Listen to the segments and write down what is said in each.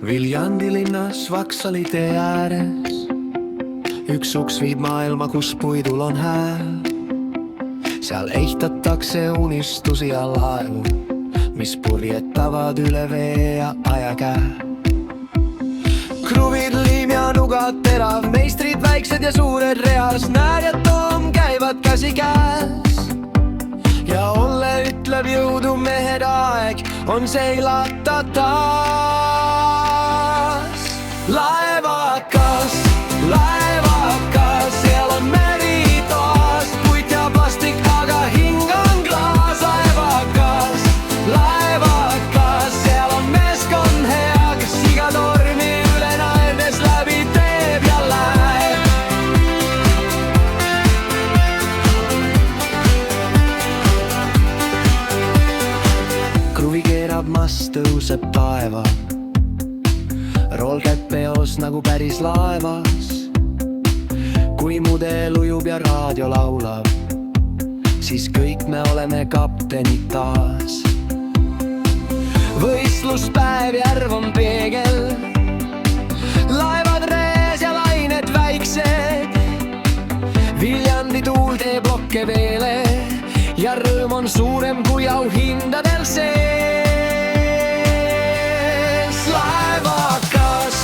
Viljandi linnas Vaksali tee ääres üks uks viib maailma, kus puidul on hääl. Seal ehtatakse unistusi ja laevu, mis purjetavad üle vee ja ajakäe. Kruvid, liim ja nugat, terav, meistrid väiksed ja suured reas, Näär ja Toom käivad käsi käes. Ja Olle ütleb jõudu mehed, aeg on seilata taas. Laevakas, laevakas, seal on meri taas, puit ja plastik, aga hing on klaas. Laevakas, laevakas, seal on meeskond hea, kes iga tormi üle naerdes läbi teeb ja läheb. Kruvi keerab mast, tõuseb taeva, rool käib peos nagu päris laevas. Kui mudel ujub ja raadio laulab, siis kõik me oleme kaptenid taas. Võistluspäev, järv on peegel, laevad rees ja lained väiksed. Viljandi tuul teeb lokke veele ja rõõm on suurem kui auhindadel sees. Laevakas,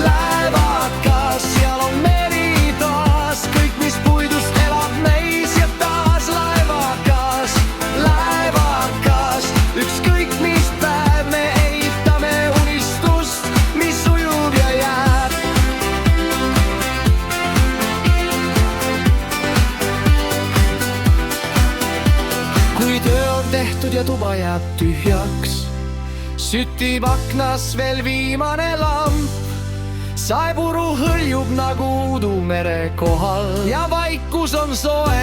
laevakas, seal on meri taas, kõik mis puidust elab meis ja taas. Laevakas, laevakas, ükskõik mis päev me ehitame unistust, mis ujub ja jääb. Kui töö on tehtud ja tuba jääb tühjaks, süttib aknas veel viimane lamp. Saepuru hõljub nagu Udumere kohal ja vaikus on soe,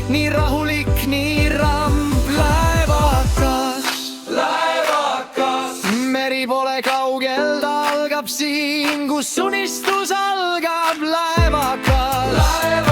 nii rahulik, nii ramp. Laevakas, laevakas, meri pole kaugel, ta algab siin, kus unistus algab. Laevakas, laevakas.